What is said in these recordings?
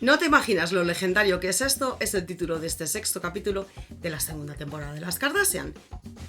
¿No te imaginas lo legendario que es esto? Es el título de este sexto capítulo de la segunda temporada de Las Kardashian.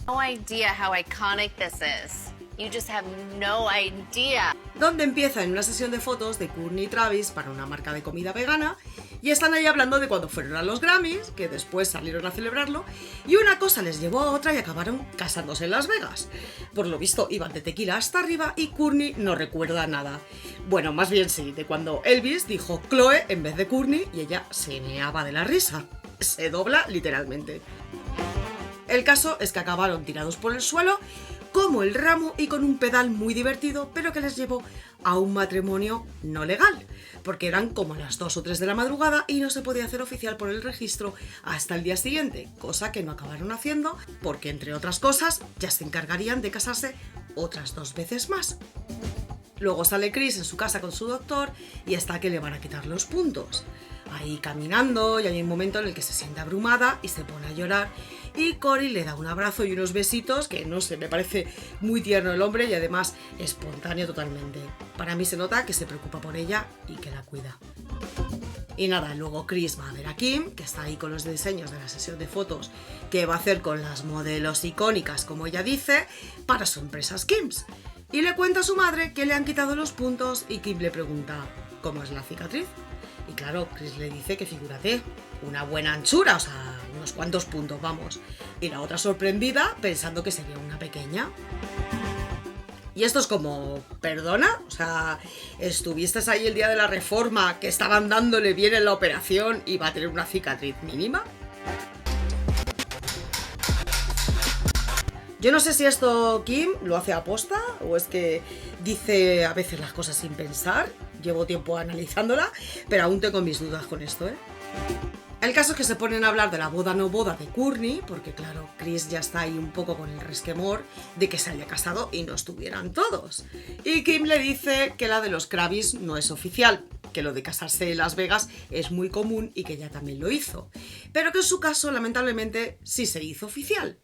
No idea how iconic this is. You just have no idea. Donde empieza en una sesión de fotos de Kourtney y Travis para una marca de comida vegana y están ahí hablando de cuando fueron a los Grammys, que después salieron a celebrarlo, y una cosa les llevó a otra y acabaron casándose en Las Vegas. Por lo visto iban de tequila hasta arriba y Kourtney no recuerda nada. Bueno, más bien sí, de cuando Elvis dijo Chloe en vez de Kourtney y ella se meaba de la risa. Se dobla literalmente. El caso es que acabaron tirados por el suelo como el ramo y con un pedal muy divertido, pero que les llevó a un matrimonio no legal, porque eran como las 2 o 3 de la madrugada y no se podía hacer oficial por el registro hasta el día siguiente, cosa que no acabaron haciendo porque, entre otras cosas, ya se encargarían de casarse otras 2 veces más. Luego sale Kris en su casa con su doctor y está que le van a quitar los puntos. Ahí caminando y hay un momento en el que se siente abrumada y se pone a llorar y Cory le da un abrazo y unos besitos que no sé, me parece muy tierno el hombre y además espontáneo totalmente. Para mí se nota que se preocupa por ella y que la cuida. Y nada, luego Kris va a ver a Kim, que está ahí con los diseños de la sesión de fotos que va a hacer con las modelos icónicas, como ella dice, para su empresa Skims. Y le cuenta a su madre que le han quitado los puntos y Kim le pregunta ¿cómo es la cicatriz? Y claro, Kris le dice que figúrate, una buena anchura, o sea, unos cuantos puntos, vamos. Y la otra sorprendida, pensando que sería una pequeña. Y esto es como, ¿perdona? O sea, ¿estuviste ahí el día de la reforma que estaban dándole bien en la operación y va a tener una cicatriz mínima? Yo no sé si esto Kim lo hace aposta o es que dice a veces las cosas sin pensar. Llevo tiempo analizándola, pero aún tengo mis dudas con esto, ¿eh? El caso es que se ponen a hablar de la boda no boda de Kourtney, porque claro, Kris ya está ahí un poco con el resquemor de que se haya casado y no estuvieran todos. Y Kim le dice que la de los Kravis no es oficial, que lo de casarse en Las Vegas es muy común y que ella también lo hizo, pero que en su caso lamentablemente sí se hizo oficial.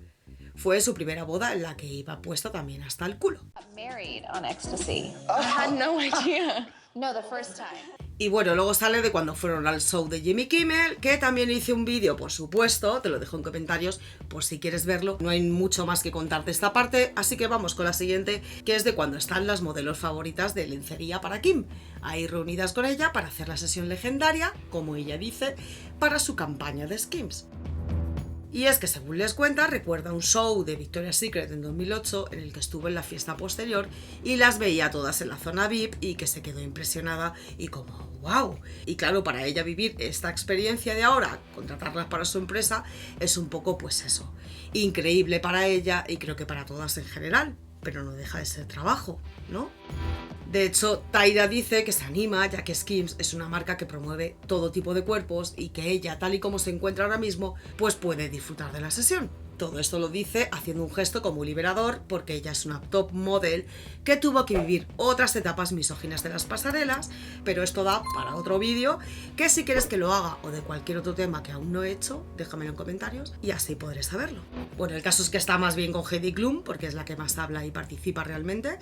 Fue su primera boda en la que iba puesta también hasta el culo. Married on ecstasy. I had no idea. No, the first time. Y bueno, luego sale de cuando fueron al show de Jimmy Kimmel, que también hice un vídeo, por supuesto, te lo dejo en comentarios por si quieres verlo. No hay mucho más que contarte esta parte, así que vamos con la siguiente, que es de cuando están las modelos favoritas de lencería para Kim, ahí reunidas con ella para hacer la sesión legendaria, como ella dice, para su campaña de Skims. Y es que según les cuenta, recuerda un show de Victoria's Secret en 2008 en el que estuvo en la fiesta posterior y las veía todas en la zona VIP y que se quedó impresionada y como ¡wow! Y claro, para ella vivir esta experiencia de ahora, contratarlas para su empresa, es un poco pues eso, increíble para ella y creo que para todas en general, pero no deja de ser trabajo, ¿no? De hecho, Tyra dice que se anima ya que Skims es una marca que promueve todo tipo de cuerpos y que ella, tal y como se encuentra ahora mismo, pues puede disfrutar de la sesión. Todo esto lo dice haciendo un gesto como liberador porque ella es una top model que tuvo que vivir otras etapas misóginas de las pasarelas, pero esto da para otro vídeo que si quieres que lo haga o de cualquier otro tema que aún no he hecho, déjamelo en comentarios y así podré saberlo. Bueno, el caso es que está más bien con Heidi Klum porque es la que más habla y participa realmente.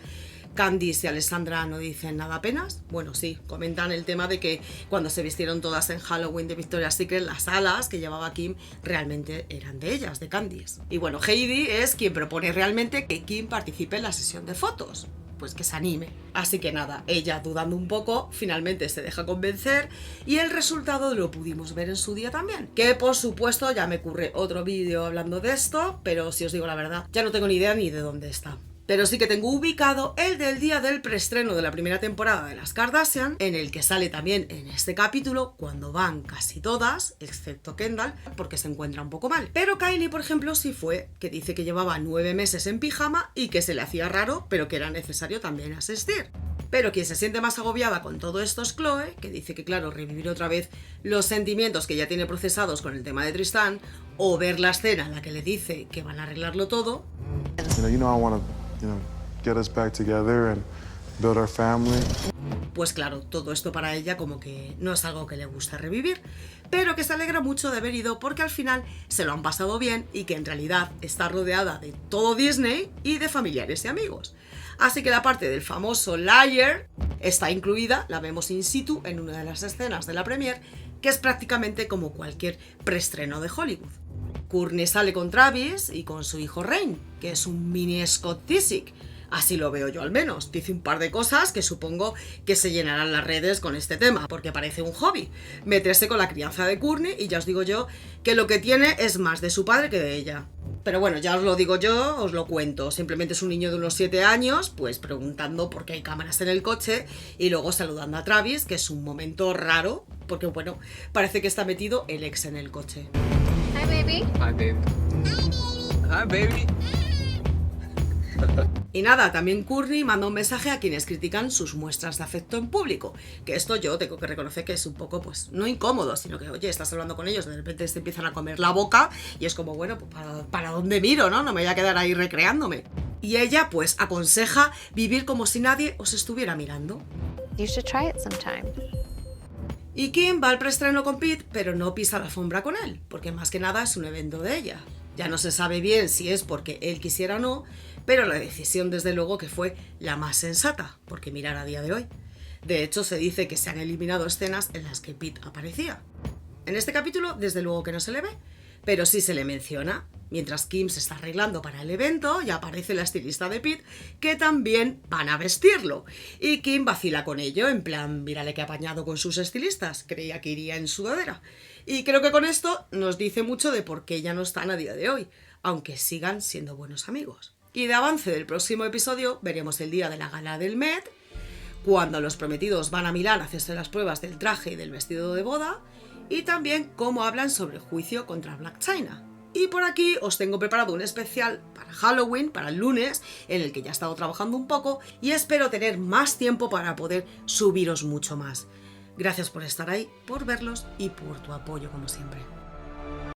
Candice y Alessandra no dicen nada apenas. Bueno, sí, comentan el tema de que cuando se vistieron todas en Halloween de Victoria's Secret, las alas que llevaba Kim realmente eran de ellas, de Candice. Y bueno, Heidi es quien propone realmente que Kim participe en la sesión de fotos. Pues que se anime. Así que nada, ella dudando un poco, finalmente se deja convencer y el resultado lo pudimos ver en su día también. Que por supuesto ya me ocurre otro vídeo hablando de esto, pero si os digo la verdad, ya no tengo ni idea ni de dónde está. Pero sí que tengo ubicado el del día del preestreno de la primera temporada de Las Kardashian, en el que sale también en este capítulo cuando van casi todas, excepto Kendall, porque se encuentra un poco mal. Pero Kylie, por ejemplo, sí fue, que dice que llevaba 9 meses en pijama y que se le hacía raro, pero que era necesario también asistir. Pero quien se siente más agobiada con todo esto es Chloe, que dice que claro, revivir otra vez los sentimientos que ya tiene procesados con el tema de Tristan, o ver la escena en la que le dice que van a arreglarlo todo. I want to, get us back together and build our family. Pues claro, todo esto para ella como que no es algo que le gusta revivir, pero que se alegra mucho de haber ido porque al final se lo han pasado bien y que en realidad está rodeada de todo Disney y de familiares y amigos. Así que la parte del famoso Liar está incluida, la vemos in situ en una de las escenas de la premiere, que es prácticamente como cualquier preestreno de Hollywood. Courtney sale con Travis y con su hijo Rain, que es un mini Scott Disick. Así lo veo yo al menos. Dice un par de cosas que supongo que se llenarán las redes con este tema, porque parece un hobby. Meterse con la crianza de Courtney y ya os digo yo que lo que tiene es más de su padre que de ella. Pero bueno, ya os lo digo yo, os lo cuento. Simplemente es un niño de unos 7 años, pues preguntando por qué hay cámaras en el coche y luego saludando a Travis, que es un momento raro, porque bueno, parece que está metido el ex en el coche. Hi, baby. Hi, babe. Hi, baby. Y nada, también Courtney manda un mensaje a quienes critican sus muestras de afecto en público, que esto yo tengo que reconocer que es un poco, pues, no incómodo, sino que, oye, estás hablando con ellos, de repente se empiezan a comer la boca y es como, bueno, pues, ¿para dónde miro, no? No me voy a quedar ahí recreándome. Y ella, pues, aconseja vivir como si nadie os estuviera mirando. You should try it sometime. Y Kim va al preestreno con Pete, pero no pisa la alfombra con él, porque más que nada es un evento de ella. Ya no se sabe bien si es porque él quisiera o no, pero la decisión desde luego que fue la más sensata, porque mirar a día de hoy. De hecho, se dice que se han eliminado escenas en las que Pete aparecía. En este capítulo, desde luego que no se le ve, pero sí se le menciona. Mientras Kim se está arreglando para el evento, y aparece la estilista de Pete, que también van a vestirlo. Y Kim vacila con ello, en plan, mírale que apañado con sus estilistas, creía que iría en sudadera. Y creo que con esto nos dice mucho de por qué ya no están a día de hoy, aunque sigan siendo buenos amigos. Y de avance del próximo episodio veremos el día de la gala del Met, cuando los prometidos van a Milán a hacerse las pruebas del traje y del vestido de boda, y también cómo hablan sobre el juicio contra Blac Chyna. Y por aquí os tengo preparado un especial para Halloween, para el lunes, en el que ya he estado trabajando un poco y espero tener más tiempo para poder subiros mucho más. Gracias por estar ahí, por verlos y por tu apoyo como siempre.